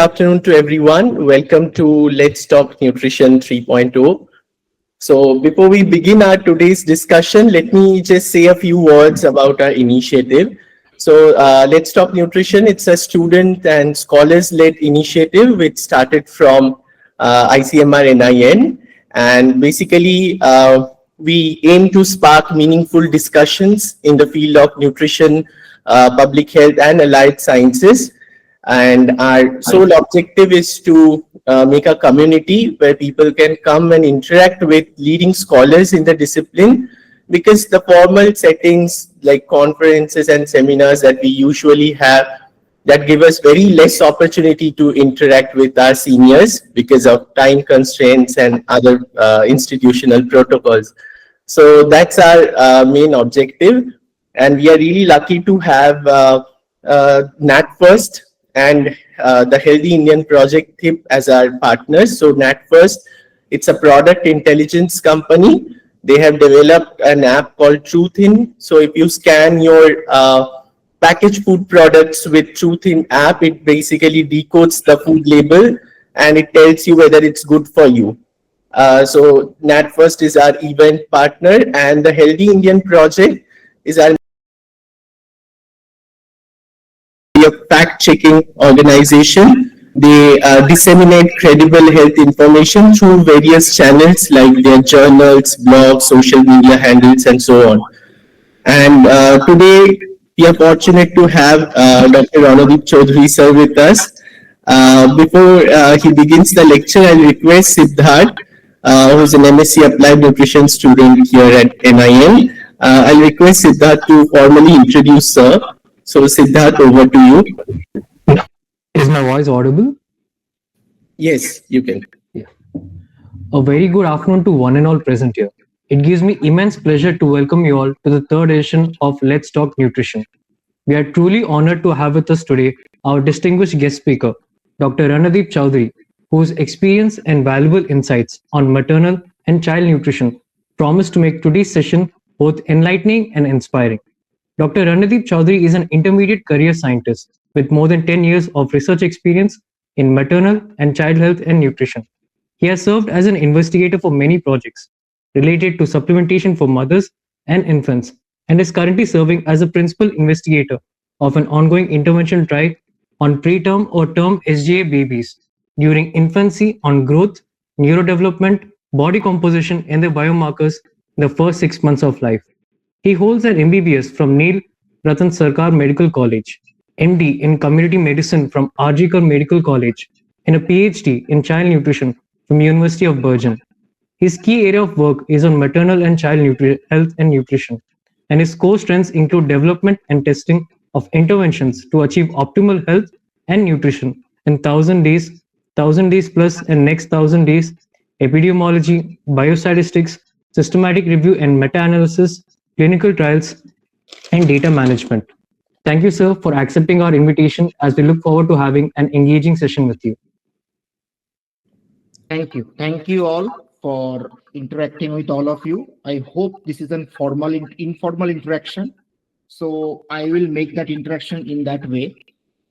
Afternoon to everyone. Welcome to Let's Talk Nutrition 3.0. So before we begin our today's discussion, let me just say a few words about our initiative. So Let's Talk Nutrition, it's a student and scholars-led initiative which started from ICMR NIN. And basically, we aim to spark meaningful discussions in the field of nutrition, public health, and allied sciences. And our sole objective is to make a community where people can come and interact with leading scholars in the discipline, because the formal settings like conferences and seminars that we usually have, that give us very less opportunity to interact with our seniors because of time constraints and other institutional protocols. So that's our main objective. And we are really lucky to have NatFirst and the Healthy Indian Project HIP as our partners. So NatFirst, it's a product intelligence company. They have developed an app called Truthin. So if you scan your packaged food products with Truthin app, it basically decodes the food label and it tells you whether it's good for you. So NatFirst is our event partner, and the Healthy Indian Project is our fact-checking organization. They disseminate credible health information through various channels like their journals, blogs, social media handles, and so on. And today, we are fortunate to have Dr. Ranadip Chowdhury sir with us. Before he begins the lecture, I'll request Siddharth, who's an MSc Applied Nutrition student here at NIN. I'll request Siddharth to formally introduce sir. So Siddharth, over to you. Is my voice audible? Yes, you can. Yeah. A very good afternoon to one and all present here. It gives me immense pleasure to welcome you all to the third edition of Let's Talk Nutrition. We are truly honored to have with us today our distinguished guest speaker, Dr. Ranadip Chowdhury, whose experience and valuable insights on maternal and child nutrition promise to make today's session both enlightening and inspiring. Dr. Ranadip Chowdhury is an intermediate career scientist with more than 10 years of research experience in maternal and child health and nutrition. He has served as an investigator for many projects related to supplementation for mothers and infants, and is currently serving as a principal investigator of an ongoing intervention trial on preterm or term SGA babies during infancy on growth, neurodevelopment, body composition, and their biomarkers in the first 6 months of life. He holds an MBBS from Neil Ratan Sarkar Medical College, MD in Community Medicine from RGKar Medical College, and a PhD in Child Nutrition from University of Bergen. His key area of work is on maternal and child health and nutrition, and his core strengths include development and testing of interventions to achieve optimal health and nutrition in 1,000 days plus and next 1,000 days, epidemiology, biostatistics, systematic review and meta-analysis, clinical trials, and data management. Thank you, sir, for accepting our invitation as we look forward to having an engaging session with you. Thank you. Thank you all for interacting with all of you. I hope this is an informal interaction. So I will make that interaction in that way.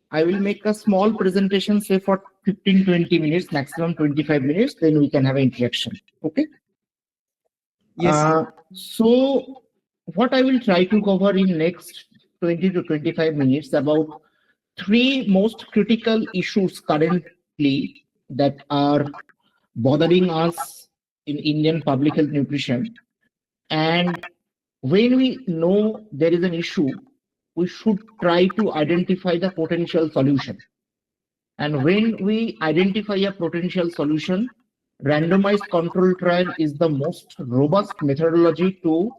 I will make a small presentation, say for 15-20 minutes, maximum 25 minutes, then we can have an interaction. Okay? Yes. So what I will try to cover in next 20 to 25 minutes about three most critical issues currently that are bothering us in Indian public health nutrition. And when we know there is an issue, we should try to identify the potential solution. And when we identify a potential solution, randomized control trial is the most robust methodology to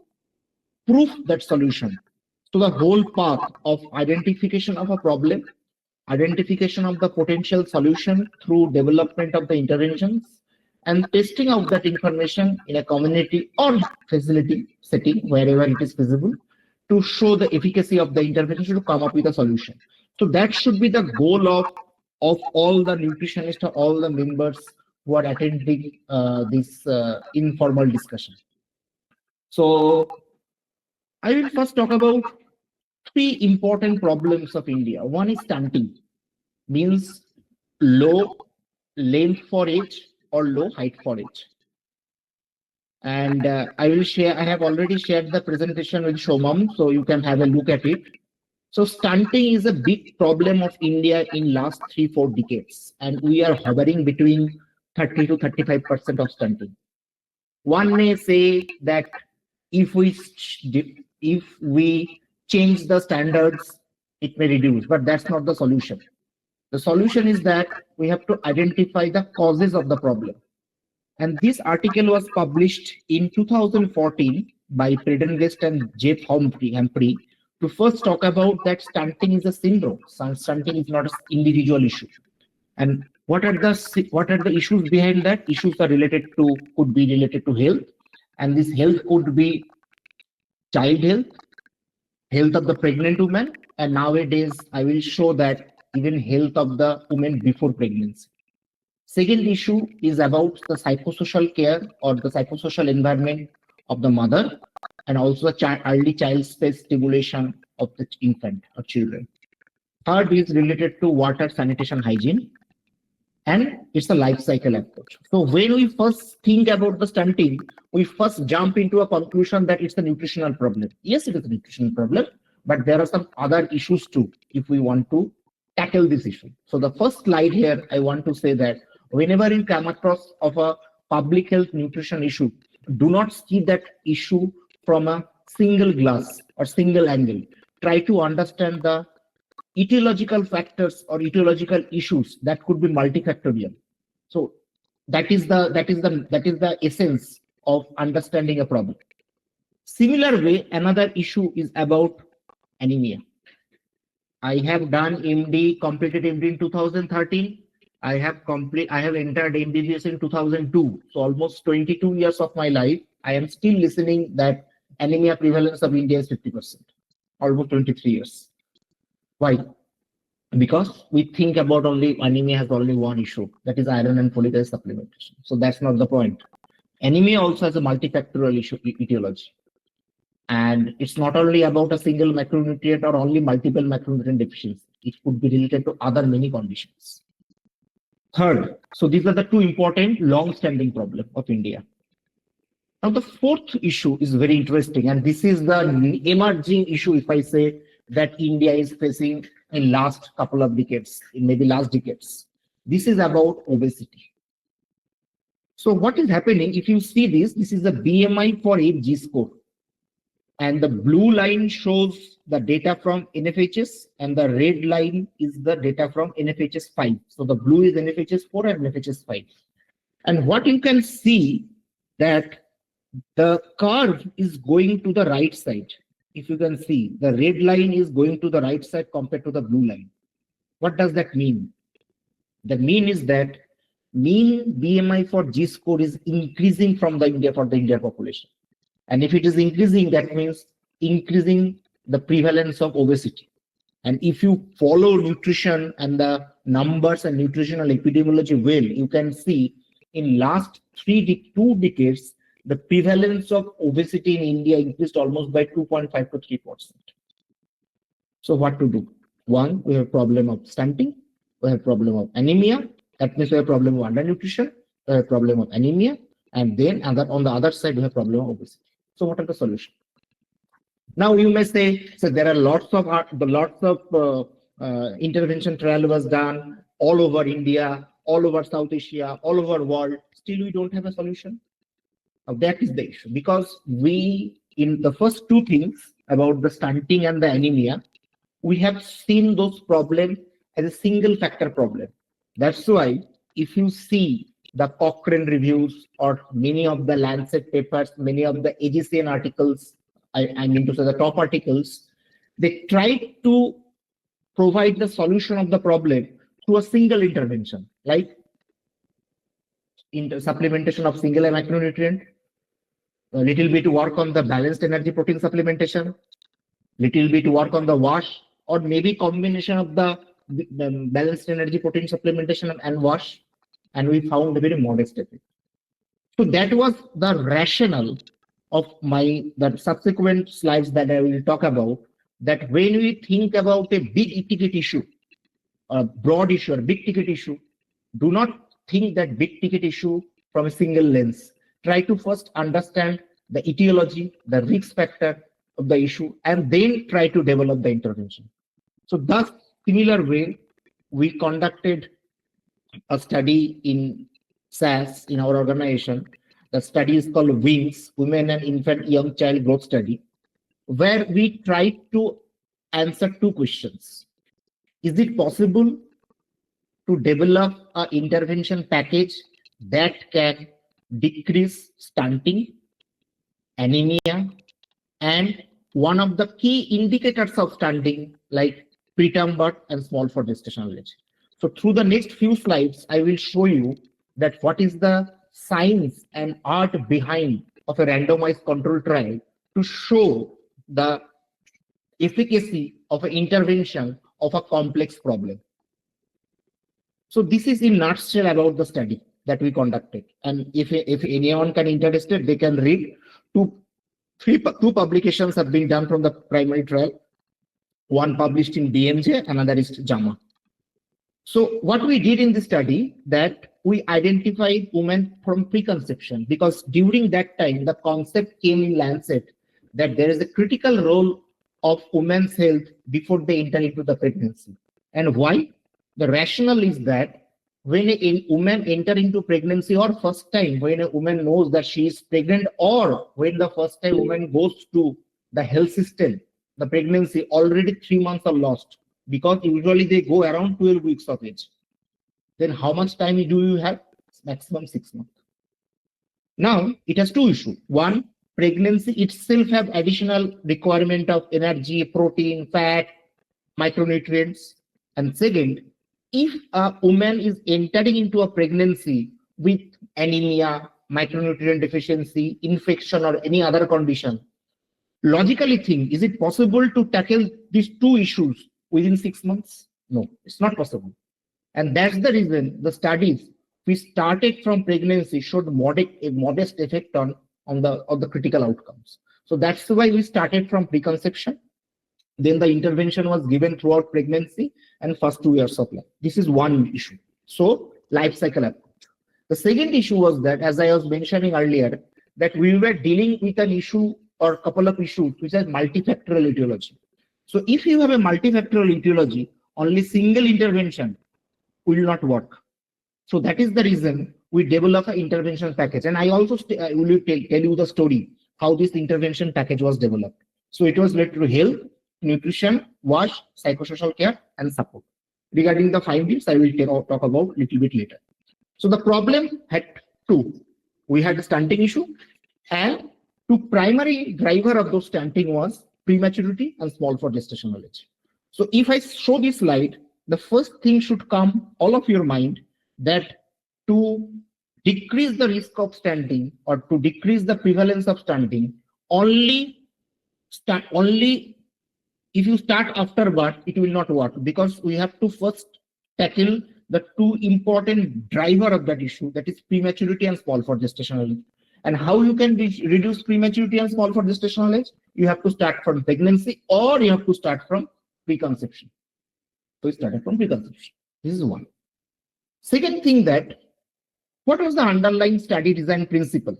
prove that solution. So the whole path of identification of a problem, identification of the potential solution through development of the interventions, and testing out that information in a community or facility setting wherever it is feasible to show the efficacy of the intervention to come up with a solution. So that should be the goal of all the nutritionists or all the members who are attending this informal discussion. So I will first talk about three important problems of India. One is stunting, means low length for age or low height for age. And I have already shared the presentation with Shomam, so you can have a look at it. So stunting is a big problem of India in last 3-4 decades, and we are hovering between 30 to 35% of stunting. One may say that if we change the standards, it may reduce, but that's not the solution. The solution is that we have to identify the causes of the problem. And this article was published in 2014 by Prendergast and Jeff Humphrey to first talk about that stunting is a syndrome. Stunting is not an individual issue. And what are the issues behind that? Issues are could be related to health, and this health could be child health, health of the pregnant woman, and nowadays I will show that even health of the woman before pregnancy. Second issue is about the psychosocial care or the psychosocial environment of the mother, and also the early child space stimulation of the infant or children. Third is related to water, sanitation, hygiene, and it's a life cycle approach. So when we first think about the stunting, we first jump into a conclusion that it's a nutritional problem. Yes, it is a nutritional problem, but there are some other issues too if we want to tackle this issue. So the first slide here, I want to say that whenever you come across of a public health nutrition issue, do not see that issue from a single glass or single angle. Try to understand the etiological factors or etiological issues that could be multifactorial. So that is the essence of understanding a problem. Similar way, another issue is about anemia. I have done MD, completed MD in 2013. I have entered MBBS in 2002. So almost 22 years of my life, I am still listening that anemia prevalence of India is 50%, almost 23 years. Why? Because we think about anemia has only one issue, that is iron and folic acid supplementation. So that's not the point. Anemia also has a multifactorial issue, etiology. And it's not only about a single macronutrient or only multiple macronutrient deficiency. It could be related to other many conditions. Third, so these are the two important long-standing problems of India. Now the fourth issue is very interesting, and this is the emerging issue, if I say, that India is facing in last couple of decades, in maybe last decades. This is about obesity. So what is happening, if you see this is the BMI for age G-score. And the blue line shows the data from NFHS, and the red line is the data from NFHS 5. So the blue is NFHS 4 and NFHS 5. And what you can see that the curve is going to the right side. If you can see, the red line is going to the right side compared to the blue line. What does that mean? The mean is that mean BMI for G-score is increasing for the India population. And if it is increasing, that means increasing the prevalence of obesity. And if you follow nutrition and the numbers and nutritional epidemiology well, you can see in last 2 decades, the prevalence of obesity in India increased almost by 2.5 to 3%. So what to do? One, we have problem of stunting, we have problem of anemia, that means we have problem of undernutrition, we have problem of anemia, and then on the other side, we have problem of obesity. So what are the solutions? Now you may say, so there are lots of intervention trial was done all over India, all over South Asia, all over world. Still, we don't have a solution. Now, that is the issue, because we, in the first two things about the stunting and the anemia, we have seen those problems as a single factor problem. That's why if you see the Cochrane reviews or many of the Lancet papers, many of the AGCN articles, I mean to say the top articles, they try to provide the solution of the problem through a single intervention, like supplementation of single macronutrient, a little bit work on the balanced energy protein supplementation, little bit work on the wash, or maybe combination of the balanced energy protein supplementation and wash, and we found a very modest effect. So that was the rationale of the subsequent slides that I will talk about, that when we think about a big ticket issue, a broad issue, a big ticket issue, Do not think that big ticket issue from a single lens. Try to first understand the etiology, the risk factor of the issue, and then try to develop the intervention. So thus, similar way, we conducted a study in SAS in our organization. The study is called WINGS, Women and Infant Young Child Growth Study, where we tried to answer two questions. Is it possible to develop an intervention package that can decrease stunting, anemia, and one of the key indicators of stunting like preterm birth and small for gestational age? So through the next few slides, I will show you that what is the science and art behind of a randomized control trial to show the efficacy of an intervention of a complex problem. So this is in nutshell about the study that we conducted. And if anyone can interested, they can read. Two publications have been done from the primary trial. One published in BMJ, another is JAMA. So what we did in the study, that we identified women from preconception, because during that time the concept came in Lancet that there is a critical role of women's health before they enter into the pregnancy. And why? The rationale is that when a woman enter into pregnancy, or first time when a woman knows that she is pregnant, or when the first time woman goes to the health system, the pregnancy, already 3 months are lost, because usually they go around 12 weeks of age. Then how much time do you have? Maximum 6 months. Now it has two issues. One, pregnancy itself have additional requirement of energy, protein, fat, micronutrients. And second, if a woman is entering into a pregnancy with anemia, micronutrient deficiency, infection, or any other condition, logically think, is it possible to tackle these two issues within 6 months? No, it's not possible. And that's the reason the studies we started from pregnancy showed a modest effect on the critical outcomes. So that's why we started from preconception. Then the intervention was given throughout pregnancy and first 2 years of life. This is one issue. So life cycle approach. The second issue was that, as I was mentioning earlier, that we were dealing with an issue or a couple of issues which are multifactorial etiology. So if you have a multifactorial etiology, only single intervention will not work. So that is the reason we develop an intervention package. And I also will tell you the story how this intervention package was developed. So it was related to health, nutrition, wash, psychosocial care, and support. Regarding the findings, I will talk about a little bit later. So the problem had two. We had the stunting issue, and two primary driver of those stunting was prematurity and small for gestational age. So if I show this slide, the first thing should come all of your mind, that to decrease the risk of stunting or to decrease the prevalence of stunting, only if you start after birth, it will not work, because we have to first tackle the two important driver of that issue, that is prematurity and small for gestational age. And how you can reduce prematurity and small for gestational age? You have to start from pregnancy, or you have to start from preconception. So we started from preconception. This is one. Second thing, that what was the underlying study design principle?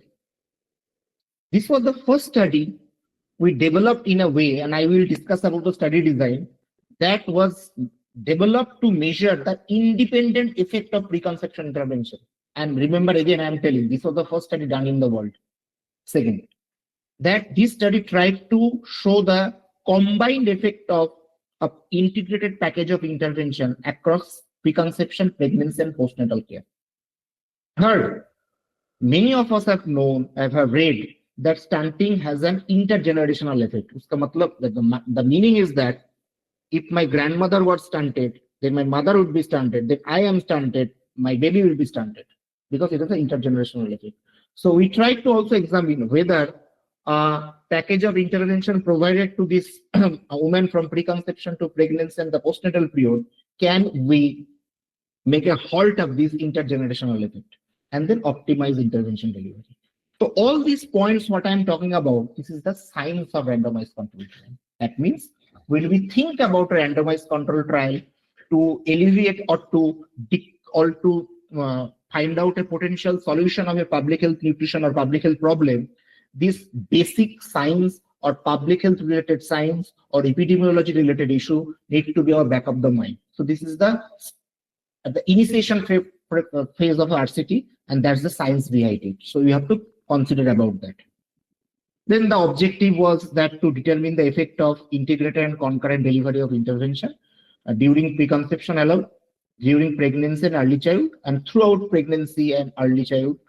This was the first study we developed in a way, and I will discuss about the study design, that was developed to measure the independent effect of preconception intervention. And remember, again, I am telling, this was the first study done in the world. Second, that this study tried to show the combined effect of an integrated package of intervention across preconception, pregnancy, and postnatal care. Third, many of us have read that stunting has an intergenerational effect. Uska matlab, the meaning is that if my grandmother was stunted, then my mother would be stunted, then I am stunted, my baby will be stunted, because it is an intergenerational effect. So we tried to also examine whether a package of intervention provided to this woman from preconception to pregnancy and the postnatal period, can we make a halt of this intergenerational effect and then optimize intervention delivery. So all these points, what I'm talking about, this is the science of randomized control trial. That means when we think about a randomized control trial to alleviate or to find out a potential solution of a public health nutrition or public health problem, this basic science or public health related science or epidemiology related issue need to be our back of the mind. So this is the initiation phase of RCT, and that's the science behind it. So you have to consider about that. Then the objective was that to determine the effect of integrated and concurrent delivery of intervention during preconception alone, during pregnancy and early childhood, and throughout pregnancy and early childhood,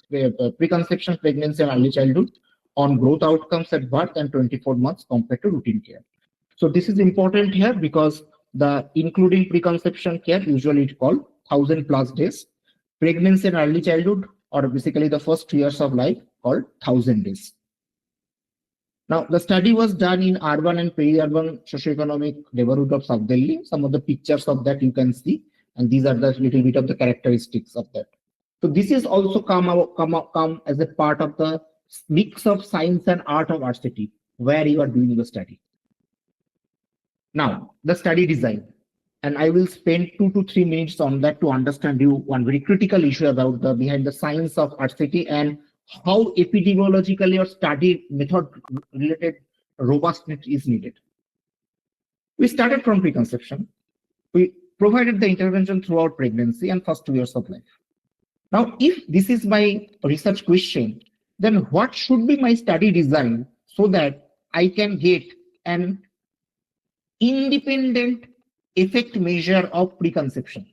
preconception, pregnancy, and early childhood on growth outcomes at birth and 24 months compared to routine care. So this is important here because the including preconception care, usually it's called 1,000+ days, pregnancy and early childhood, or basically the first 2 years of life, called 1,000 days. Now, the study was done in urban and peri-urban socioeconomic neighborhood of South Delhi. Some of the pictures of that you can see, and these are the little bit of the characteristics of that. So this is also come as a part of the mix of science and art of RCT, where you are doing the study. Now, the study design, and I will spend 2 to 3 minutes on that to understand you one very critical issue about the behind the science of RCT and how epidemiologically or study method related robustness is needed. We started from preconception. We provided the intervention throughout pregnancy and first 2 years of life. Now, if this is my research question, then what should be my study design so that I can get an independent effect measure of preconception?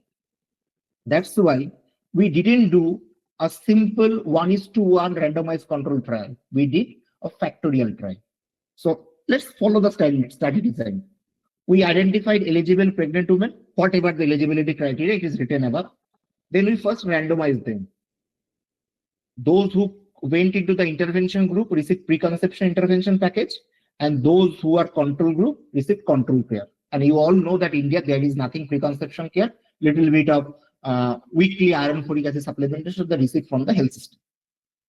That's why we didn't do a simple 1:1 randomized controlled trial. We did a factorial trial. So let's follow the study design. We identified eligible pregnant women, whatever the eligibility criteria, it is written above. Then we first randomized them. Those who went into the intervention group received preconception intervention package, and those who are control group received control care. And you all know that in India there is nothing preconception care, little bit of weekly iron folic acid supplementation that received from the health system.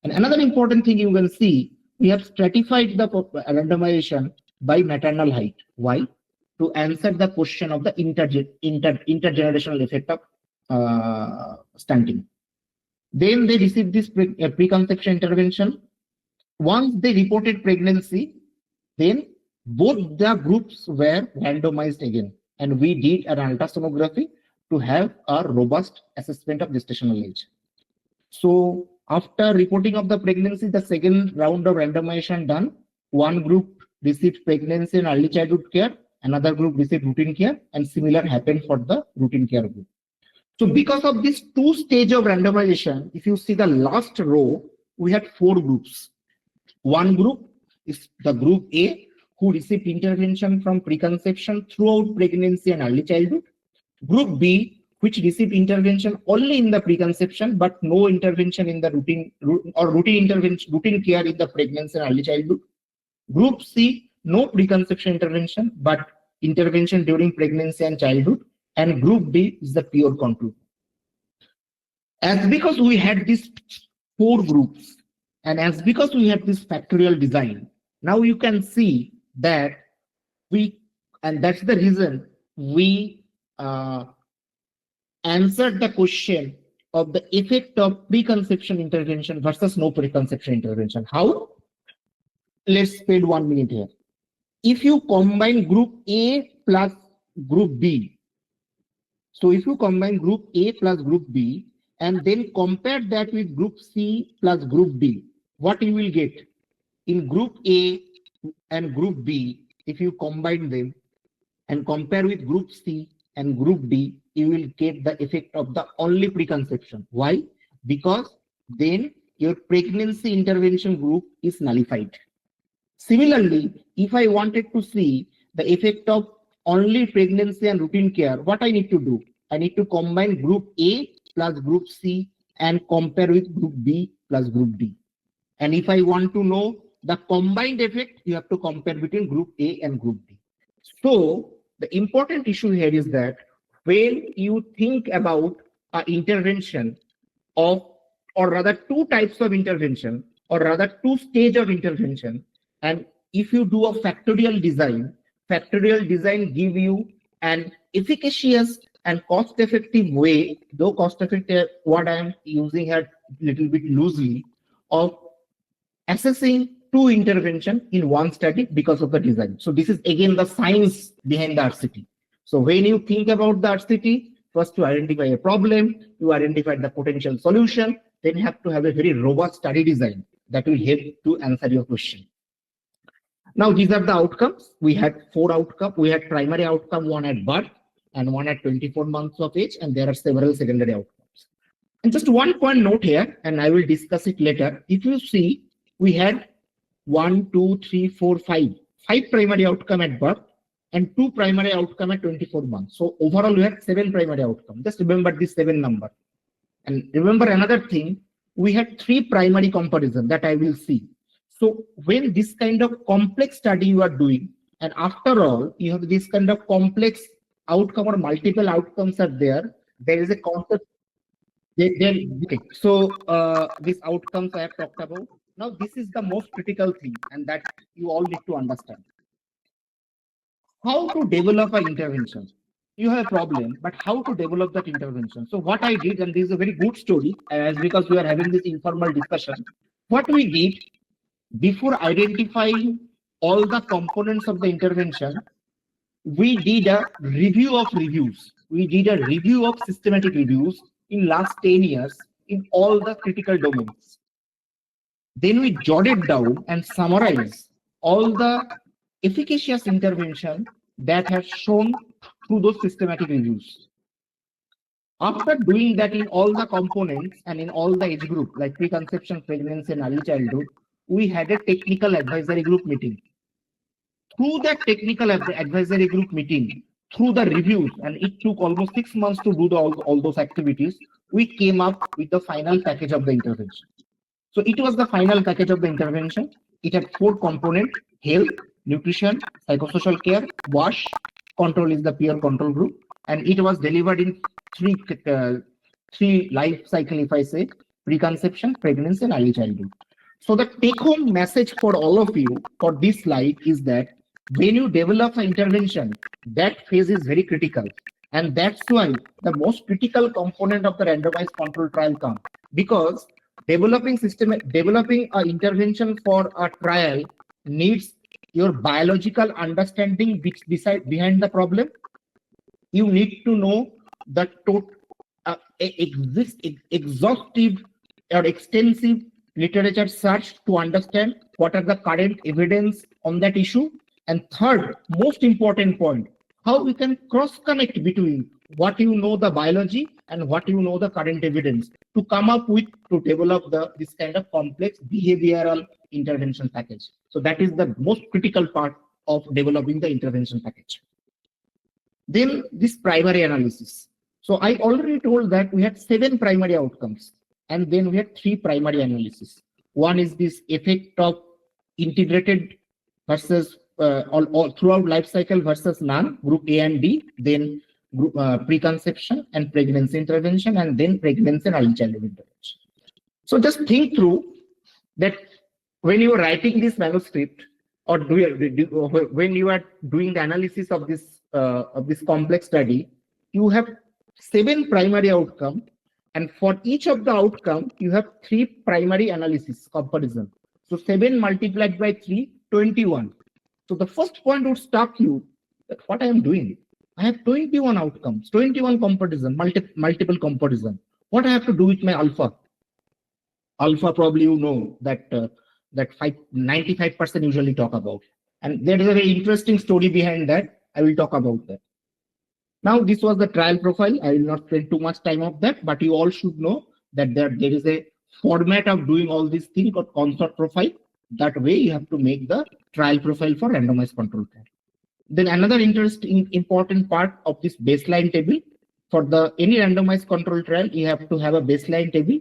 And another important thing you will see, we have stratified the randomization by maternal height. Why? To answer the question of the intergenerational effect of stunting. Then they received this preconception intervention. Once they reported pregnancy, then both the groups were randomized again, and we did an ultrasonography to have a robust assessment of gestational age. So after reporting of the pregnancy, the second round of randomization done, one group received pregnancy and early childhood care, another group received routine care, and similar happened for the routine care group. So because of this 2 stage of randomization, if you see the last row, we had 4 groups. One group is the group A, who received intervention from preconception throughout pregnancy and early childhood. Group B, which received intervention only in the preconception, but no intervention in the routine care in the pregnancy and early childhood. Group C, no preconception intervention, but intervention during pregnancy and childhood. And group D is the pure control. As because we had these 4 groups, and as because we had this factorial design, now you can see that and that's the reason we answered the question of the effect of preconception intervention versus no preconception intervention. How? Let's spend 1 minute here. If you combine group A plus group B, so if you combine group A plus group B and then compare that with group C plus group D, what you will get? In group A and group B, if you combine them and compare with group C and group D, you will get the effect of the only preconception. Why? Because then your pregnancy intervention group is nullified. Similarly, if I wanted to see the effect of only pregnancy and routine care, what I need to do? I need to combine group A plus group C and compare with group B plus group D. And if I want to know the combined effect, you have to compare between group A and group D. So the important issue here is that when you think about an intervention of, or rather 2 types of intervention, or rather 2 stages of intervention, and if you do a factorial design give you an efficacious and cost-effective way, though cost-effective, what I am using here little bit loosely, of assessing two intervention in one study because of the design. So this is again the science behind the RCT. So when you think about the RCT, first you identify a problem, you identify the potential solution, then you have to have a very robust study design that will help to answer your question. Now these are the outcomes. We had 4 outcomes. We had primary outcome, one at birth and one at 24 months of age, and there are several secondary outcomes. And just one point note here, and I will discuss it later. If you see, we had 1, 2, 3, 4, 5 primary outcome at birth and 2 primary outcome at 24 months. So overall, we had 7 primary outcome. Just remember this 7 number. And remember another thing, we had 3 primary comparison that I will see. So when this kind of complex study you are doing, and after all, you have this kind of complex outcome or multiple outcomes are there is a concept. Okay. So these outcomes I have talked about. Now this is the most critical thing, and that you all need to understand. How to develop an intervention. You have a problem, but how to develop that intervention? So what I did, and this is a very good story, as because we are having this informal discussion. What we did, before identifying all the components of the intervention, we did a review of reviews. We did a review of systematic reviews in last 10 years in all the critical domains. Then we jotted down and summarized all the efficacious intervention that have shown through those systematic reviews. After doing that in all the components and in all the age group, like preconception, pregnancy, and early childhood, we had a technical advisory group meeting. Through that technical advisory group meeting, through the reviews, and it took almost 6 months to do all those activities, we came up with the final package of the intervention. So it was the final package of the intervention. It had 4 components: health, nutrition, psychosocial care, WASH, control is the peer control group, and it was delivered in 3 life cycle, if I say, preconception, pregnancy, and early childhood. So the take-home message for all of you for this slide is that when you develop an intervention, that phase is very critical. And that's why the most critical component of the randomized control trial comes. Because developing an intervention for a trial needs your biological understanding behind the problem. You need to know the exhaustive or extensive literature search to understand what are the current evidence on that issue. And third, most important point, how we can cross-connect between what you know the biology and what you know the current evidence to come up with, to develop this kind of complex behavioral intervention package. So that is the most critical part of developing the intervention package. Then this primary analysis. So I already told that we had 7 primary outcomes, and then we had 3 primary analysis. One is this effect of integrated versus all throughout life cycle versus none, group A and B, then group, preconception and pregnancy intervention, and then pregnancy and early childhood intervention. So just think through that when you are writing this manuscript, or when you are doing the analysis of this complex study, you have 7 primary outcome, and for each of the outcome you have 3 primary analysis comparison. So 7 multiplied by 3, 21. So the first point would stop you that what I am doing. I have 21 outcomes, 21 comparison, multiple comparison. What I have to do with my alpha? Alpha, probably you know that 95% usually talk about. And there is a very interesting story behind that. I will talk about that. Now, this was the trial profile. I will not spend too much time of that, but you all should know that there is a format of doing all these things called consort profile. That way you have to make the trial profile for randomized control trial. Then another important part of this baseline table, for any randomized control trial, you have to have a baseline table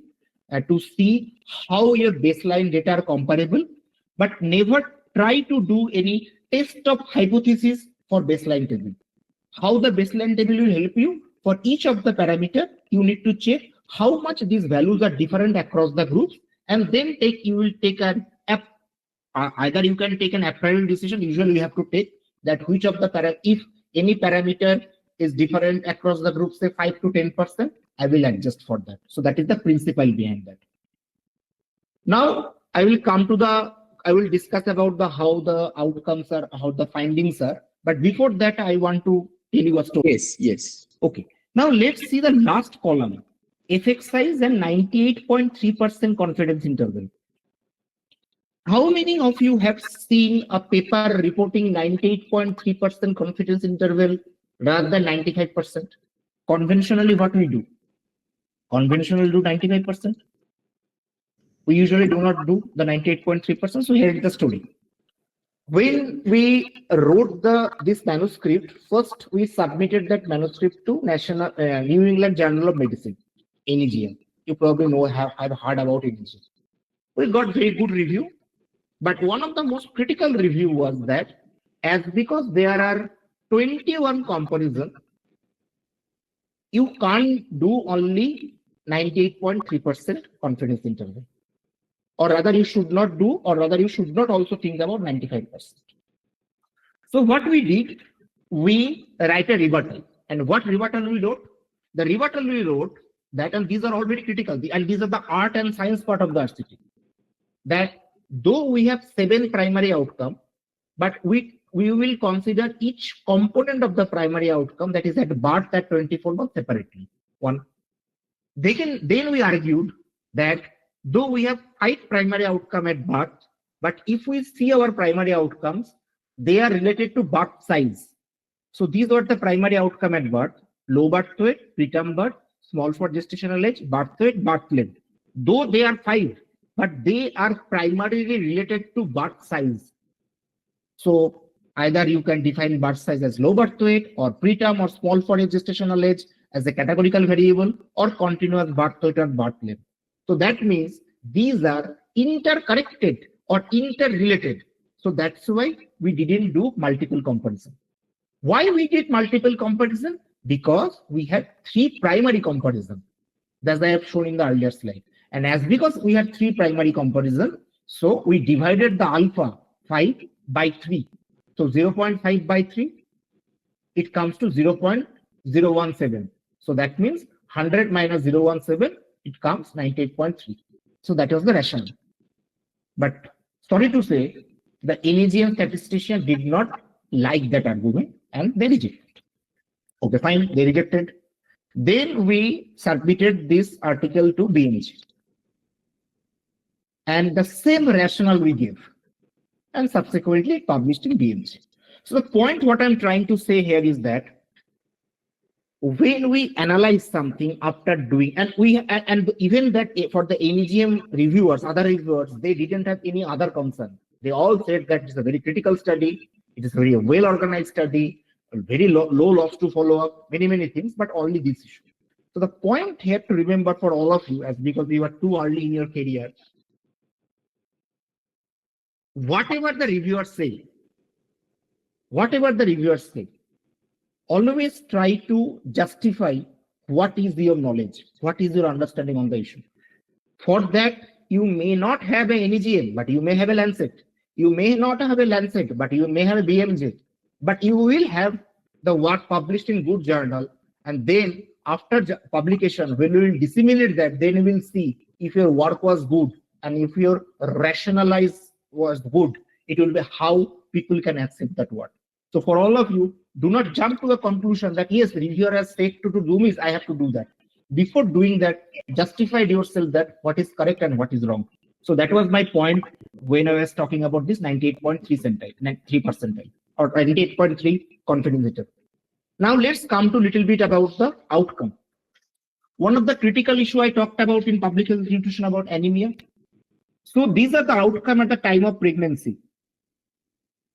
to see how your baseline data are comparable, but never try to do any test of hypothesis for baseline table. How the baseline table will help you for each of the parameter, you need to check how much these values are different across the groups, and then you will take an either you can take an a priori decision. Usually you have to take that which of the if any parameter is different across the group, say 5 to 10%, I will adjust for that. So that is the principle behind that. Now I will discuss about how the outcomes are, how the findings are. But before that, I want to tell you a story. Yes. Okay. Now let's see the last column. Effect size and 98.3% confidence interval. How many of you have seen a paper reporting 98.3% confidence interval rather than 95%? Conventionally, what we do? Conventionally do 95%. We usually do not do the 98.3%. So here is the story. When we wrote this manuscript, first we submitted that manuscript to New England Journal of Medicine, NEJM. You probably have heard about NEJM. We got very good review, but one of the most critical review was that because there are 21 comparisons, you can't do only 98.3% confidence interval. Or rather you should not do, or rather you should not also think about 95%. So what we did, we write a rebuttal. And what rebuttal we wrote? The rebuttal we wrote that, and these are all very critical, and these are the art and science part of the RCT, that though we have 7 primary outcomes, but we will consider each component of the primary outcome, that is at birth, at 24 months separately. One. Then we argued that though we have 5 primary outcomes at birth, but if we see our primary outcomes, they are related to birth size. So these were the primary outcome at birth: low birth weight, preterm birth, small for gestational age, birth weight, birth length. Though they are 5, but they are primarily related to birth size. So either you can define birth size as low birth weight, or preterm or small for gestational age as a categorical variable, or continuous birth weight or birth length. So that means these are interconnected or interrelated. So that's why we didn't do multiple comparison. Why we did multiple comparison? Because we had 3 primary comparison, as I have shown in the earlier slide. And because we had 3 primary comparison, so we divided the alpha 5 by 3. So 0.5 by 3, it comes to 0.017. So that means 100 minus 0.17, it comes 98.3. So that was the rationale. But sorry to say, the NEJM statistician did not like that argument and they rejected. Okay, fine, they rejected. Then we submitted this article to BMJ. And the same rationale we gave. And subsequently published in BMJ. So the point what I'm trying to say here is that when we analyze something after doing, and even that for the NEJM reviewers, other reviewers, they didn't have any other concern. They all said that it's a very critical study, it is a very well organized study, very low loss to follow up, many things, but only this issue. So the point here to remember for all of you, as because you are too early in your career, whatever the reviewers say, always try to justify what is your knowledge, what is your understanding on the issue. For that, you may not have a NEJM, but you may have a Lancet. You may not have a Lancet, but you may have a BMJ. But you will have the work published in good journal. And then after publication, when we will disseminate that, then we will see if your work was good and if your rationalize was good, it will be how people can accept that work. So for all of you, do not jump to a conclusion that yes, reviewer has said to do this, I have to do that. Before doing that, justify yourself that what is correct and what is wrong. So that was my point when I was talking about this 98.3 percentile or 98.3 confidence interval. Now let's come to a little bit about the outcome. One of the critical issue I talked about in public health nutrition about anemia. So these are the outcome at the time of pregnancy.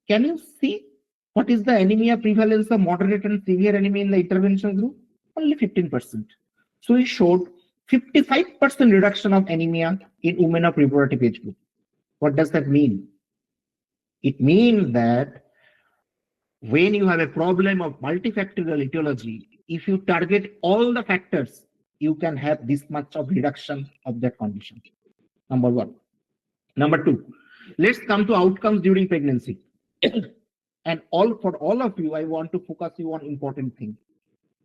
Can you see what is the anemia prevalence of moderate and severe anemia in the intervention group? Only 15%. So we showed 55% reduction of anemia in women of reproductive age group. What does that mean? It means that when you have a problem of multifactorial etiology, if you target all the factors, you can have this much of reduction of that condition. Number one. Number two, let's come to outcomes during pregnancy. And for all of you, I want to focus you on important thing.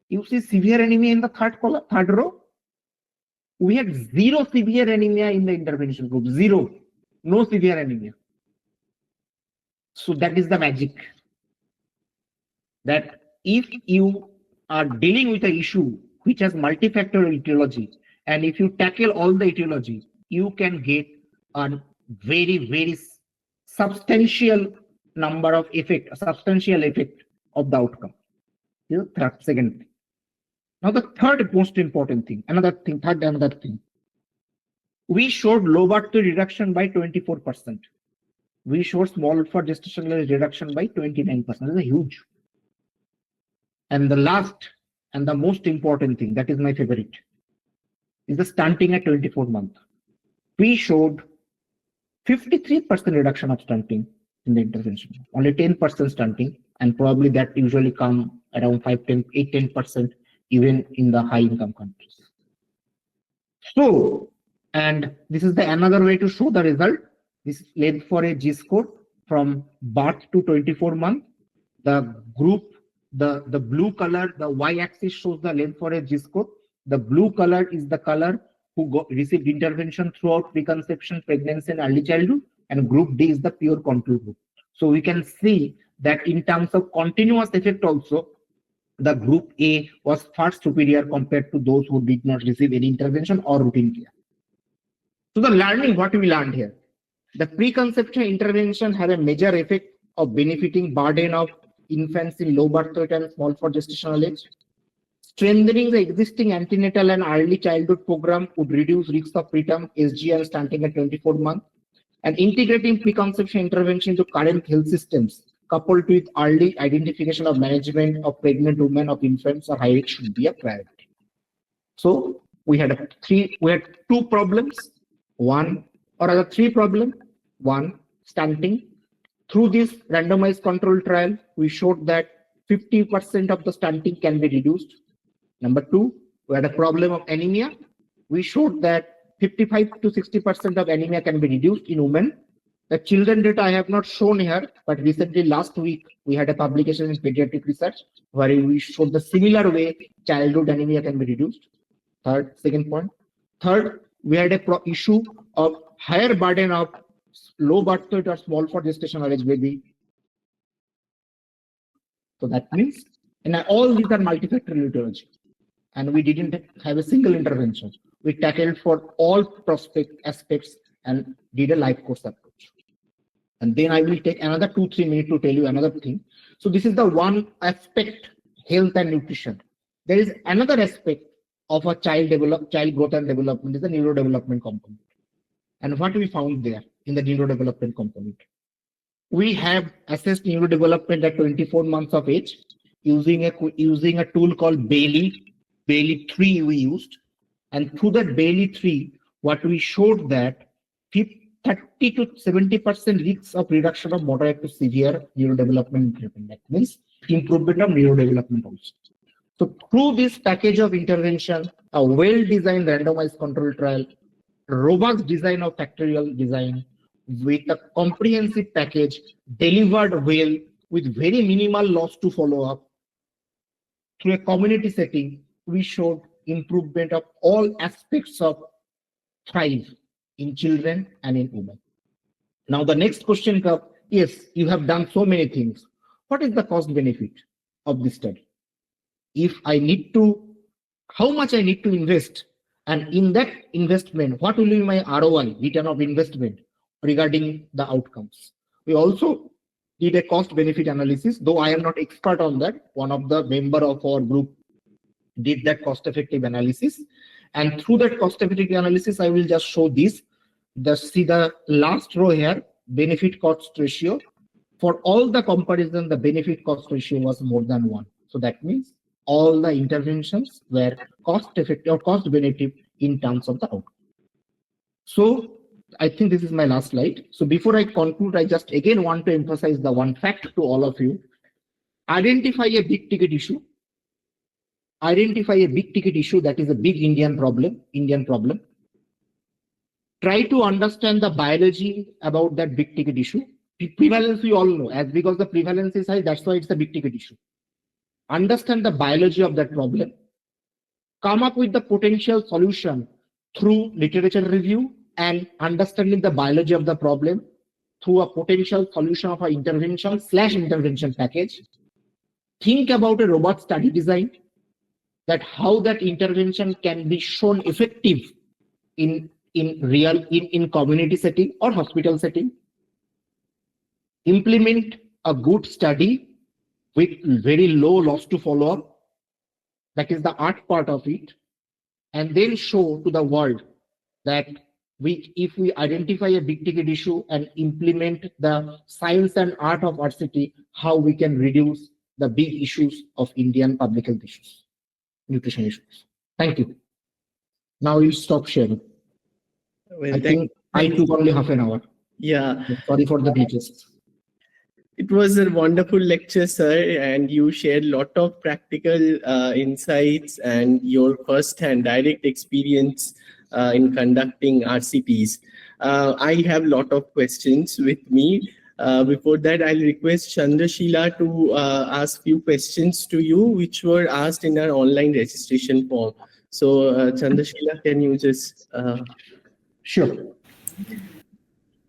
You see severe anemia in the third row. We had zero severe anemia in the intervention group. Zero. No severe anemia. So that is the magic. That if you are dealing with an issue which has multifactorial etiology, and if you tackle all the etiology, you can get a very, very substantial number of effect, a substantial effect of the outcome. Second thing. Now the third most important thing, another thing. We showed low birth weight reduction by 24%. We showed small for gestational age reduction by 29%. This is huge. And the last and the most important thing, that is my favorite, is the stunting at 24 months. We showed 53% reduction of stunting in the intervention, only 10% stunting, and probably that usually come around 8-10% even in the high income countries. So, and this is the another way to show the result. This length for a G-score from birth to 24 months. The group, the blue color, the y-axis shows the length for a G-score. The blue color is the color who received intervention throughout preconception, pregnancy, and early childhood, and group D is the pure control group. So we can see that in terms of continuous effect also, the group A was far superior compared to those who did not receive any intervention or routine care. So the learning, what we learned here, the preconception intervention had a major effect of benefiting burden of infants in low birth weight and small for gestational age. Strengthening the existing antenatal and early childhood program would reduce risks of preterm SG and stunting at 24 months. And integrating preconception intervention into current health systems, coupled with early identification of management of pregnant women of infants or high risk should be a priority. So we had two problems. Three problems. One, stunting. Through this randomized controlled trial, we showed that 50% of the stunting can be reduced. Number two, we had a problem of anemia. We showed that 55 to 60% of anemia can be reduced in women. The children data I have not shown here, but recently last week we had a publication in pediatric research where we showed the similar way childhood anemia can be reduced. Second point. Third, we had a issue of higher burden of low birth weight or small for gestational age baby. So that means, and all these are multifactorial etiology, and we didn't have a single intervention. We tackled for all prospect aspects and did a life course approach. And then I will take another 2-3 minutes to tell you another thing. So this is the one aspect, health and nutrition. There is another aspect of a child growth and development is the neurodevelopment component. And what we found there in the neurodevelopment component, we have assessed neurodevelopment at 24 months of age using a tool called Bailey 3 we used. And through that Bailey 3, what we showed that 30 to 70% risks of reduction of moderate to severe neurodevelopment improvement. That means improvement of neurodevelopment also. So through this package of intervention, a well-designed randomized control trial, robust design of factorial design with a comprehensive package delivered well with very minimal loss to follow up through a community setting, we showed improvement of all aspects of thrive in children and in women. Now the next question comes, yes, you have done so many things. What is the cost benefit of this study? How much I need to invest, and in that investment, what will be my ROI, return of investment regarding the outcomes? We also did a cost benefit analysis, though I am not expert on that. One of the member of our group did that cost effective analysis. And through that cost effective analysis, I will just show this. See the last row here, benefit cost ratio. For all the comparison, the benefit cost ratio was more than 1. So that means all the interventions were cost effective or cost benefit in terms of the outcome. So I think this is my last slide. So before I conclude, I just again want to emphasize the one fact to all of you. Identify a big ticket issue. Identify a big ticket issue that is a big Indian problem. Try to understand the biology about that big ticket issue. Prevalence we all know, as because the prevalence is high, that's why it's a big ticket issue. understand the biology of that problem, come up with the potential solution through literature review and understanding the biology of the problem through a potential solution of an intervention/intervention package. Think about a robust study design, that how that intervention can be shown effective in community setting or hospital setting. Implement a good study with very low loss to follow-up. That is the art part of it. And then show to the world that if we identify a big ticket issue and implement the science and art of RCT, how we can reduce the big issues of Indian public health issues, nutrition issues. Thank you. Now we'll stop sharing. Well, I think I took only half an hour. Yeah. Sorry for the glitches. It was a wonderful lecture, sir, and you shared a lot of practical insights and your first-hand direct experience in conducting RCTs. I have a lot of questions with me. Before that, I'll request Chandrashila to ask few questions to you, which were asked in our online registration form. So, Chandrashila, can you just... Sure.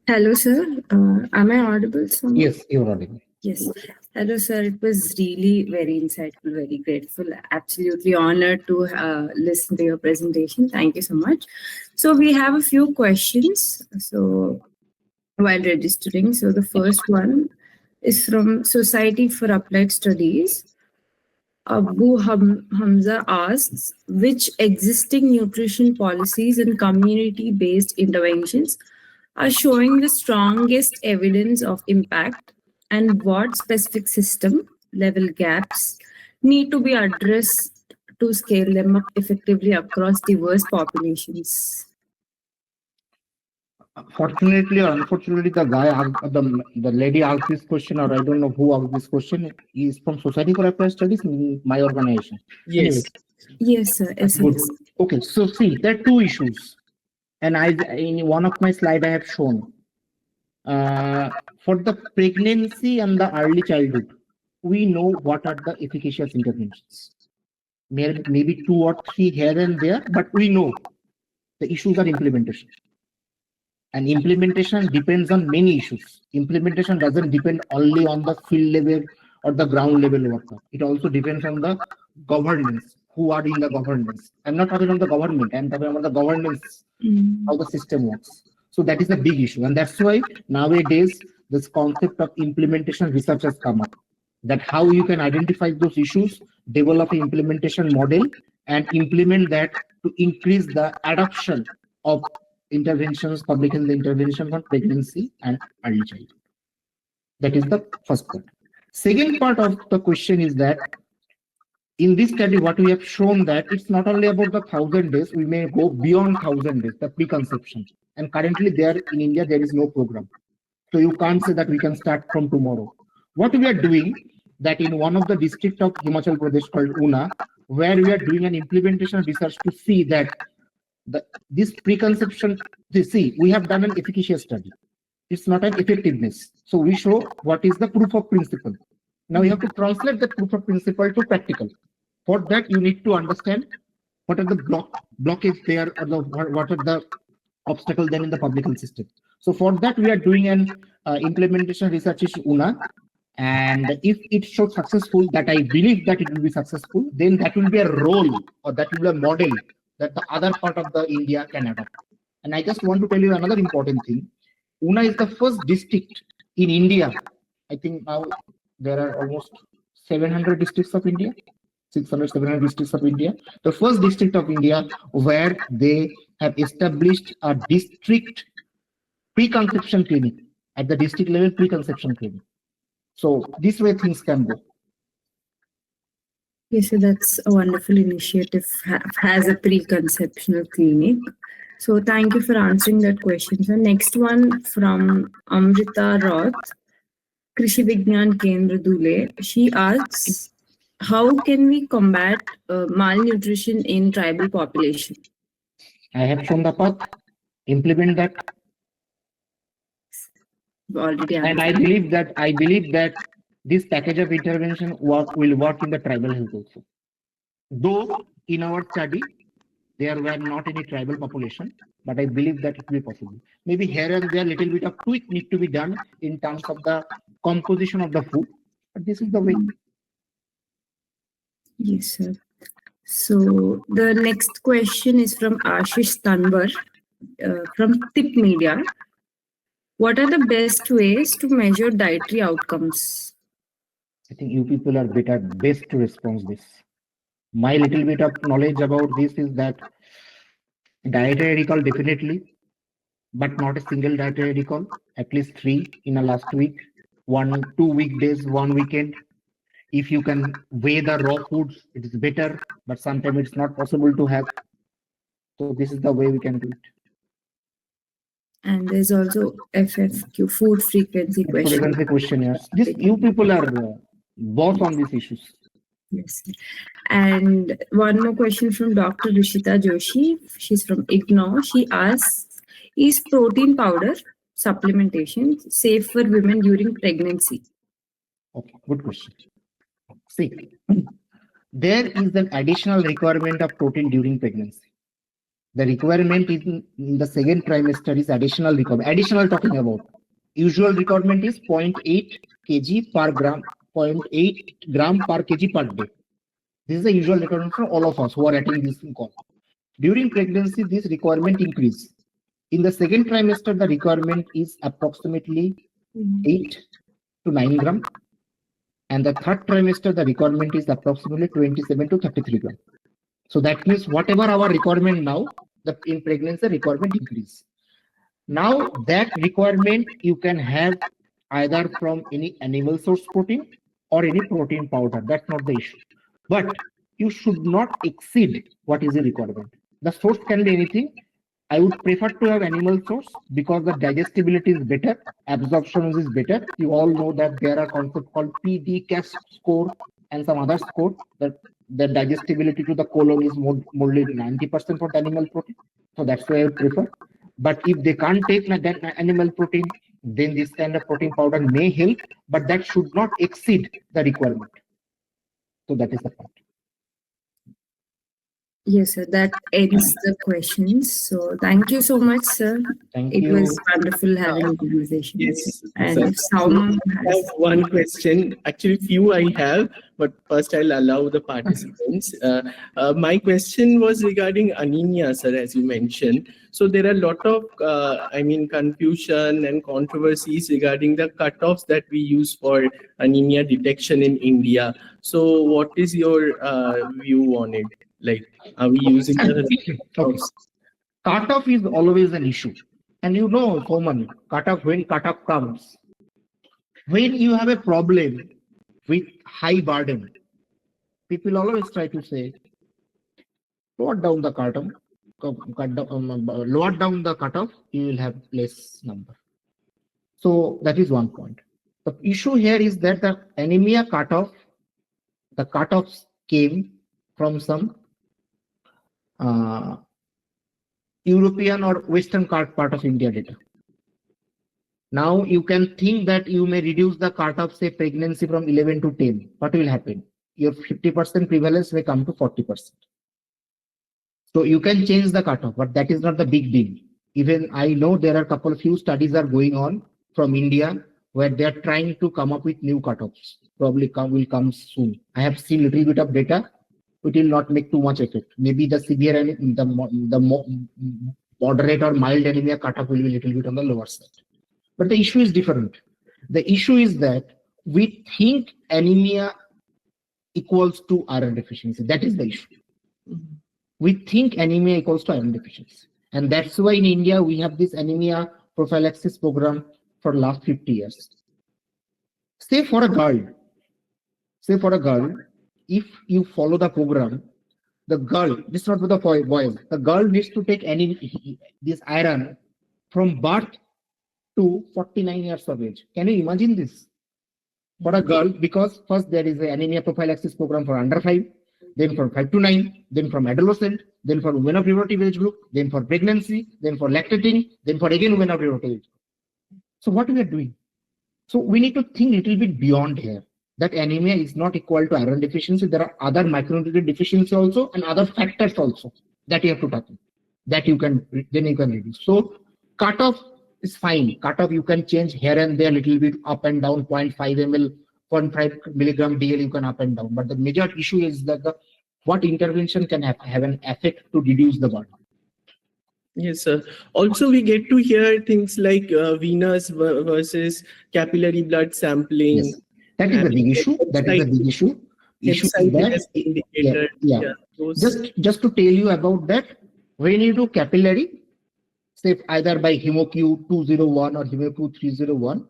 Hello, sir. Am I audible? Yes, you're audible. Yes. Hello, sir. It was really very insightful, very grateful. Absolutely honored to listen to your presentation. Thank you so much. So we have a few questions. So while registering, so the first one is from Society for Applied Studies. Abu Hamza asks, which existing nutrition policies and community-based interventions are showing the strongest evidence of impact, and what specific system level gaps need to be addressed to scale them up effectively across diverse populations? Fortunately or unfortunately, the lady asked this question, or I don't know who asked this question, is from Society for Applied Studies, my organization. Yes. Anyway. Yes, sir. Yes, Good. yes. Okay, so see, there are two issues. And in one of my slides, I have shown for the pregnancy and the early childhood, we know what are the efficacious interventions. Maybe 2 or 3 here and there, but we know the issues are implementation. And implementation depends on many issues. Implementation doesn't depend only on the field level or the ground level worker. It also depends on the governance, who are in the governance. I'm not talking about the government, I'm talking about the governance, how the system works. So that is a big issue. And that's why nowadays this concept of implementation research has come up. That how you can identify those issues, develop an implementation model, and implement that to increase the adoption of interventions, public health intervention on pregnancy and early childhood. That is the first part. Second part of the question is that in this study, what we have shown that it's not only about the 1,000 days, we may go beyond 1,000 days, the preconception. And currently there in India, there is no program. So you can't say that we can start from tomorrow. What we are doing, that in one of the district of Himachal Pradesh called Una, where we are doing an implementation research to see that this preconception, we have done an efficacious study. It's not an effectiveness. So we show what is the proof of principle. Now you have to translate the proof of principle to practical. For that, you need to understand what are the blockage there, or what are the obstacles then in the public health system. So for that, we are doing an implementation research is Una. And if it shows successful, that I believe that it will be successful, then that will be a role, or that will be a model that the other part of the India can adopt. And I just want to tell you another important thing. Una is the first district in India. I think now there are almost 700 districts of India, 600, 700 districts of India. The first district of India where they have established a district preconception clinic at the district level, preconception clinic. So this way things can go. Yes, so that's a wonderful initiative, has a preconceptional clinic. So thank you for answering that question. So next one from Amrita Roth, Krishi Vignan Kendra Dhule. She asks, how can we combat malnutrition in tribal population? I have shown the path, implement that. Already and I believe that this package of intervention will work in the tribal health also. Though in our study, there were not any tribal population, but I believe that it will be possible. Maybe here and there, little bit of tweak need to be done in terms of the composition of the food, but this is the way. Yes, sir. So the next question is from Ashish Tanbar from Tip Media. What are the best ways to measure dietary outcomes? I think you people are best to respond this. My little bit of knowledge about this is that dietary recall definitely, but not a single dietary recall, at least 3 in a last week, 2 weekdays, 1 weekend. If you can weigh the raw foods, it is better, but sometimes it's not possible to have. So this is the way we can do it. And there's also FFQ, food frequency question. Yes. You people are both on these issues. Yes. And one more question from Dr. Rishita Joshi. She's from IGNOR. She asks, is protein powder supplementation safe for women during pregnancy? Okay, good question. See, there is an additional requirement of protein during pregnancy. The requirement in the second trimester is additional requirement. Additional talking about. Usual requirement is 0.8 kg per gram, 0.8 gram per kg per day. This is the usual requirement for all of us who are attending this call. During pregnancy, this requirement increases. In the second trimester, the requirement is approximately 8 to 9 gram. And the third trimester, the requirement is approximately 27 to 33 gram. So that means whatever our requirement now, in pregnancy requirement increase. Now that requirement you can have either from any animal source protein or any protein powder. That's not the issue. But you should not exceed what is the requirement. The source can be anything. I would prefer to have animal source because the digestibility is better, absorption is better. You all know that there are concepts called PDCAS score and some other score that the digestibility to the colon is more than 90% for the animal protein. So that's why I would prefer. But if they can't take that animal protein, then this kind of protein powder may help, but that should not exceed the requirement. So that is the point. Yes, sir. That ends the questions. So thank you so much, sir. Thank it you. was wonderful having a conversation. Yes. And sir. if someone I have one question. Actually, few I have, but first I'll allow the participants. My question was regarding anemia, sir, as you mentioned. So there are a lot of, confusion and controversies regarding the cutoffs that we use for anemia detection in India. So what is your view on it? Like, are we using the cutoffs? Cutoff is always an issue. And you know, Foman, when cutoff comes, when you have a problem with high burden, people always try to say, lower down the cutoff, lower down the cutoff, you will have less number. So that is one point. The issue here is that the anemia cutoff, the cutoffs came from some European or Western part of India data. Now you can think that you may reduce the cutoff, say pregnancy from 11 to 10. What will happen? Your 50% prevalence may come to 40%. So you can change the cutoff, but that is not the big deal. Even I know there are few studies are going on from India where they are trying to come up with new cutoffs. Probably will come soon. I have seen little bit of data. It will not make too much effect. Maybe the severe and the moderate or mild anemia cutoff will be a little bit on the lower side. But the issue is different. The issue is that we think anemia equals to iron deficiency. That is the issue. We think anemia equals to iron deficiency. And that's why in India, we have this anemia prophylaxis program for last 50 years. Say for a girl, if you follow the program, the girl, this is not for the boys, the girl needs to take this iron from birth to 49 years of age. Can you imagine this? For a girl, because first there is an anemia prophylaxis program for under 5, then for 5 to 9, then from adolescent, then for women of reproductive age group, then for pregnancy, then for lactating, then for again women of reproductive age group. So what we are doing? So we need to think a little bit beyond here. that anemia is not equal to iron deficiency. There are other micronutrient deficiency also and other factors also that you have to tackle. That you can reduce. So cutoff is fine. Cutoff you can change here and there a little bit up and down, 0.5 ml, 0.5 milligram DL you can up and down. But the major issue is that what intervention can have an effect to reduce the burden. Yes, sir. Also, we get to hear things like venous versus capillary blood sampling. Yes. That is a big issue. That is a big issue. Issue is that, just to tell you about that, when you do capillary, say either by HemoQ 201 or HemoQ 301,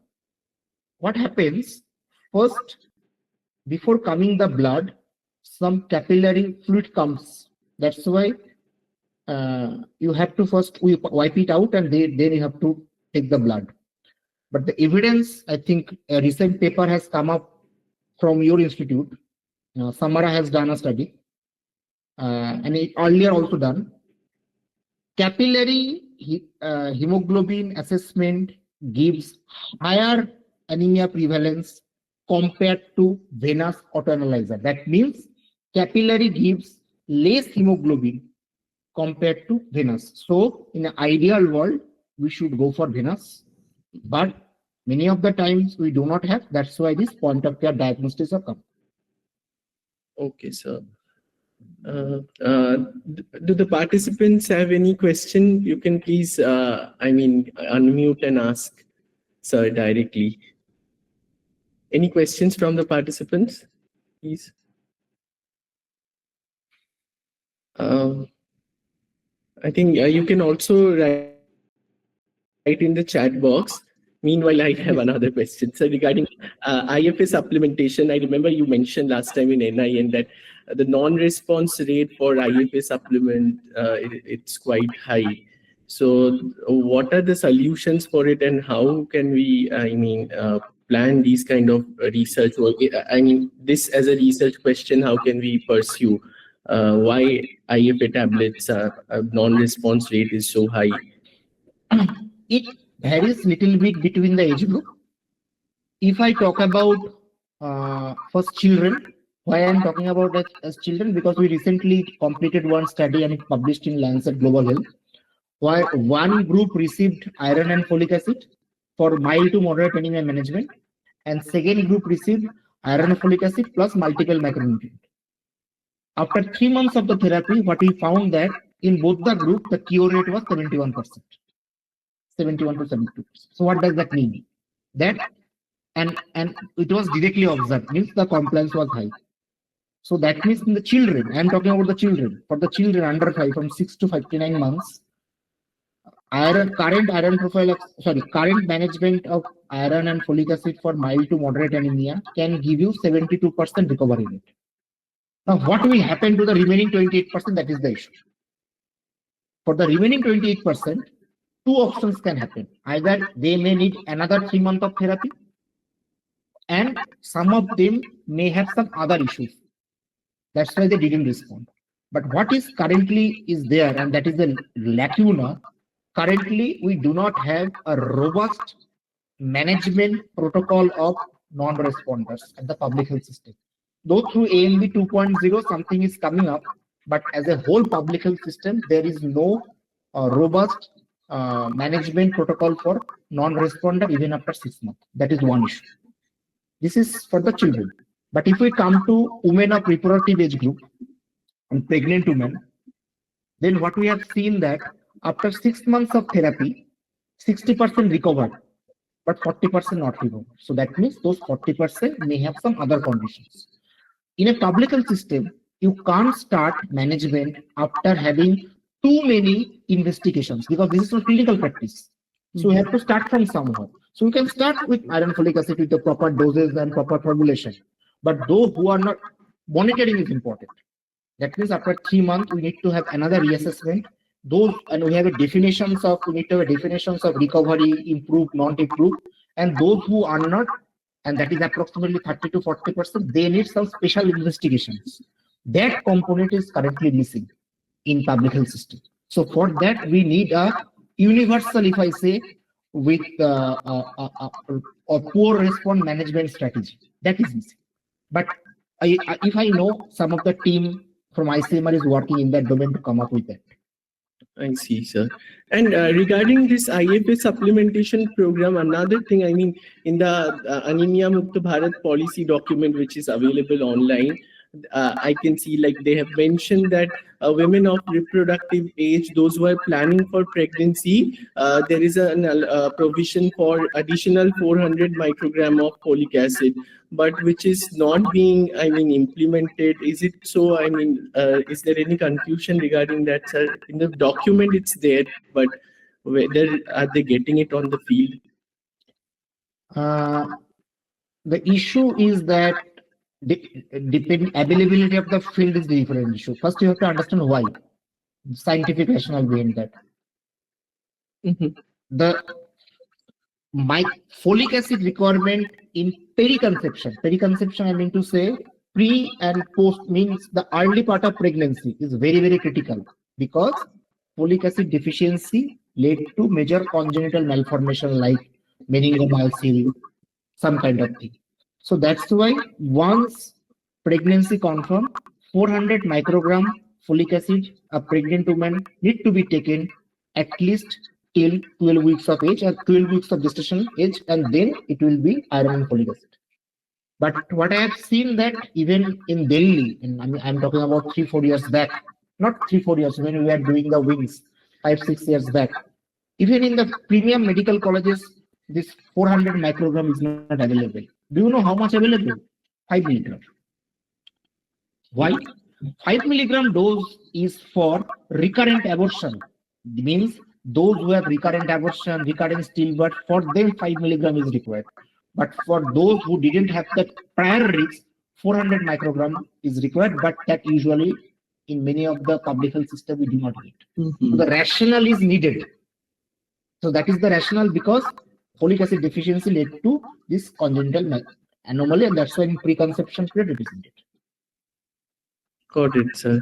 what happens? First, before coming the blood, some capillary fluid comes. That's why you have to first wipe it out and then you have to take the blood. But the evidence, I think a recent paper has come up from your institute. Samara has done a study and it earlier also done. Capillary hemoglobin assessment gives higher anemia prevalence compared to venous autoanalyzer. That means capillary gives less hemoglobin compared to venous. So in an ideal world, we should go for venous, but many of the times we do not have. That's why this point of care diagnostics are come. Okay, sir. Do the participants have any question? You can please, unmute and ask, sir, directly. Any questions from the participants, please? I think you can also write in the chat box. Meanwhile, I have another question. So regarding IFA supplementation, I remember you mentioned last time in NIN that the non-response rate for IFA supplement, it's quite high. So what are the solutions for it and how can we, plan these kind of research? This as a research question, how can we pursue? Why IFA tablets non-response rate is so high? It varies little bit between the age group. If I talk about first children, why I'm talking about that as children, because we recently completed one study and it published in Lancet Global Health, where one group received iron and folic acid for mild to moderate anemia management, and second group received iron and folic acid plus multiple macronutrient. After 3 months of the therapy, what we found that in both the group, the cure rate was 71%. 71 to 72%. So what does that mean? That and it was directly observed, means the compliance was high. So that means in the children, I am talking about the children. For the children under 5, from 6 to 59 months, current management of iron and folic acid for mild to moderate anemia can give you 72% recovery rate. Now, what will happen to the remaining 28%? That is the issue. For the remaining 28%, two options can happen. Either they may need another 3 months of therapy, and some of them may have some other issues. That's why they didn't respond. But what is currently is there, and that is the lacuna. Currently, we do not have a robust management protocol of non-responders at the public health system. Though through AMB 2.0 something is coming up, but as a whole public health system, there is no robust management protocol for non-responder even after 6 months. That is one issue. This is for the children. But if we come to women of reproductive age group and pregnant women, then what we have seen that after 6 months of therapy, 60% recovered, but 40% not recovered. So that means those 40% may have some other conditions. In a public health system, you can't start management after having too many investigations, because this is not clinical practice. So we have to start from somewhere. So we can start with iron folic acid with the proper doses and proper formulation. But those who are not, monitoring is important. That means after 3 months, we need to have another reassessment. Those, and we have a definitions of, we need to have definitions of recovery, improved, non-improved, and those who are not, and that is approximately 30 to 40%, they need some special investigations. That component is currently missing in public health system. So for that, we need a universal, if I say, with a poor response management strategy. That is missing. But if I know some of the team from ICMR is working in that domain to come up with that. I see, sir. And regarding this IFA supplementation program, another thing, I mean, in the Anemia Mukta Bharat policy document, which is available online, I can see like they have mentioned that women of reproductive age, those who are planning for pregnancy, there is a provision for additional 400 microgram of folic acid, but which is not being, I mean, implemented. Is it so? I mean, is there any confusion regarding that, sir? In the document, it's there, but whether are they getting it on the field? The issue is that availability of the field is the different issue. First, you have to understand why. Scientific rationale behind that. The folic acid requirement in periconception, I mean to say pre and post, means the early part of pregnancy is very, very critical, because folic acid deficiency led to major congenital malformation like meningomyelin, some kind of thing. So that's why once pregnancy confirmed, 400 microgram folic acid a pregnant woman need to be taken at least till 12 weeks of age or 12 weeks of gestation age, and then it will be iron and folic acid. But what I have seen that even in Delhi, and I'm talking about 3-4 years back, not 3-4 years, when we were doing the wings 5-6 years back, even in the premium medical colleges, this 400 microgram is not available. Do you know how much available? 5 milligram. Why? 5 milligram dose is for recurrent abortion. It means those who have recurrent abortion, recurrent stillbirth, for them 5 milligram is required. But for those who didn't have that prior risk, 400 microgram is required, but that usually in many of the public health system we do not get. So the rationale is needed. So that is the rationale, because folic acid deficiency led to this congenital anomaly, and that's why in preconception period it is needed. Got it, sir.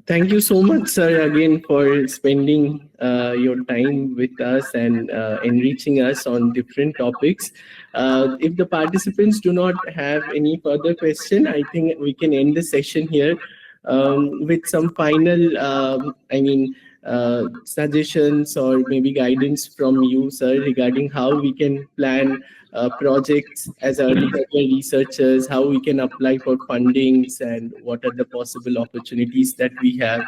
Thank you so much, sir, again for spending your time with us and enriching us on different topics. If the participants do not have any further question, I think we can end the session here with some final, suggestions or maybe guidance from you, sir, regarding how we can plan projects as early career researchers, how we can apply for fundings, and what are the possible opportunities that we have.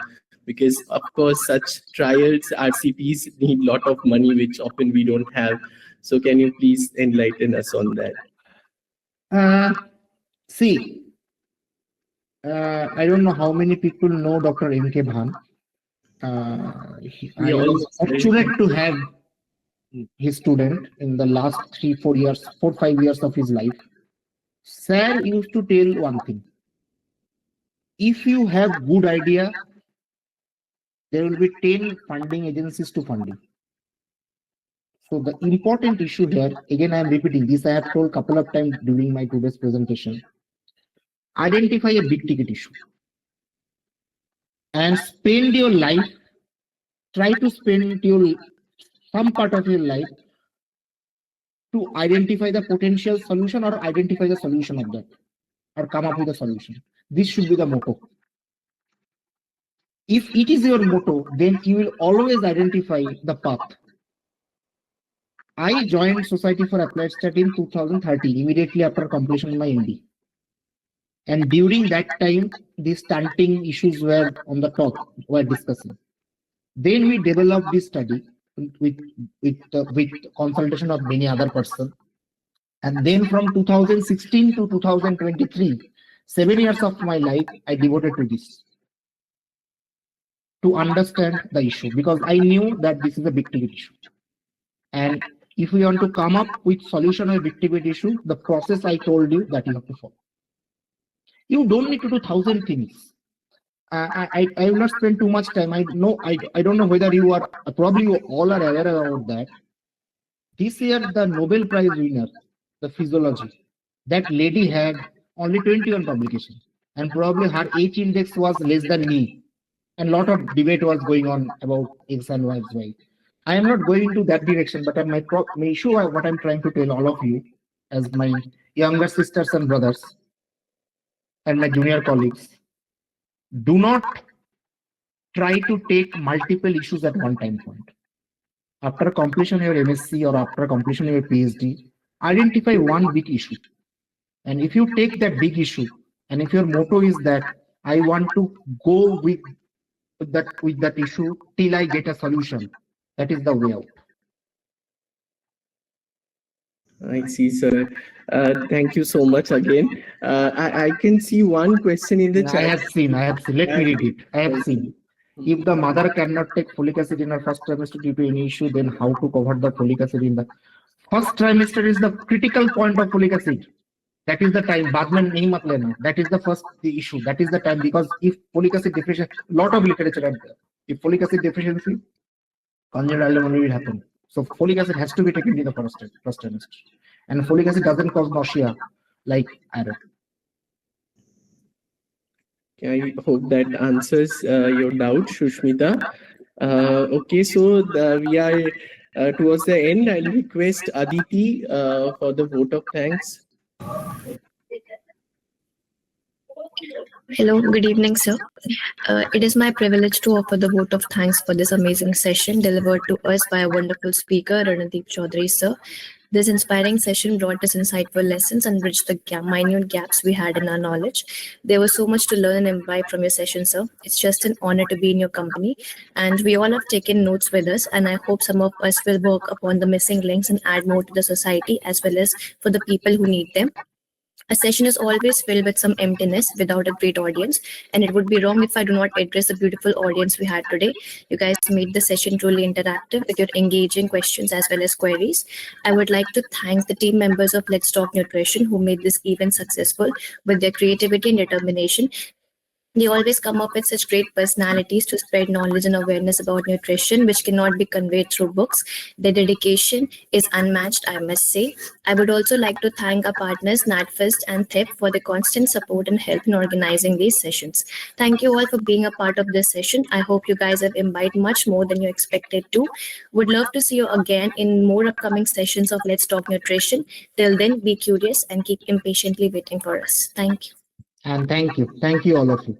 Because of course, such trials, RCTs need a lot of money, which often we don't have. So can you please enlighten us on that? I don't know how many people know Dr. M.K. Bhan. I was fortunate to have his student in the last 4-5 years of his life. Sir used to tell one thing: if you have good idea, there will be 10 funding agencies to fund you. So the important issue here, again I am repeating this, I have told a couple of times during my today's presentation, identify a big ticket issue and spend your life, try to spend some part of your life to identify the potential solution or identify the solution of that, or come up with a solution. This should be the motto. If it is your motto, then you will always identify the path. I joined Society for Applied Study in 2013, immediately after completion of my MD. And during that time, the stunting issues were on the top, were discussing. Then we developed this study with consultation of many other persons. And then from 2016 to 2023, 7 years of my life, I devoted to this, to understand the issue, because I knew that this is a big ticket issue. And if we want to come up with solution of a big ticket issue, the process I told you that you have to follow. You don't need to do 1,000 things. I will not spend too much time. I don't know whether you are, probably you all are aware about that. This year, the Nobel Prize winner, the physiology, that lady had only 21 publications, and probably her H index was less than me. And a lot of debate was going on about X and Y. I am not going into that direction, but my issue, what I'm trying to tell all of you as my younger sisters and brothers, and my junior colleagues, do not try to take multiple issues at one time point. After completion of your MSc or after completion of your PhD, identify one big issue. And if you take that big issue, and if your motto is that I want to go with that issue till I get a solution, that is the way out. I see, sir. Thank you so much again. I can see one question in the I chat. have seen. Let me read it. I have seen. If the mother cannot take folic acid in her first trimester due to any issue, then how to cover the folic acid in the first trimester is the critical point of folic acid. That is the time. बाद में नहीं मत लेना. That is the first issue. That is the time, because if folic acid deficiency, lot of literature out there. If folic acid deficiency, congenital amenorrhea will happen. So folic acid has to be taken in the first trimester. And folic acid doesn't cause nausea like iron. I hope that answers your doubt, Shushmita. Okay, so we are towards the end. I'll request Aditi for the vote of thanks. Hello, good evening, sir. It is my privilege to offer the vote of thanks for this amazing session delivered to us by a wonderful speaker, Ranadip Chowdhury, sir. This inspiring session brought us insightful lessons and bridged the minute gaps we had in our knowledge. There was so much to learn and imbibe from your session, sir. It's just an honor to be in your company. And we all have taken notes with us, and I hope some of us will work upon the missing links and add more to the society as well as for the people who need them. A session is always filled with some emptiness without a great audience, and it would be wrong if I do not address the beautiful audience we had today. You guys made the session truly interactive with your engaging questions as well as queries. I would like to thank the team members of Let's Talk Nutrition who made this event successful with their creativity and determination. They always come up with such great personalities to spread knowledge and awareness about nutrition, which cannot be conveyed through books. Their dedication is unmatched, I must say. I would also like to thank our partners, NatFest and THIP, for their constant support and help in organizing these sessions. Thank you all for being a part of this session. I hope you guys have imbibed much more than you expected to. Would love to see you again in more upcoming sessions of Let's Talk Nutrition. Till then, be curious and keep impatiently waiting for us. Thank you. And thank you. Thank you, all of you.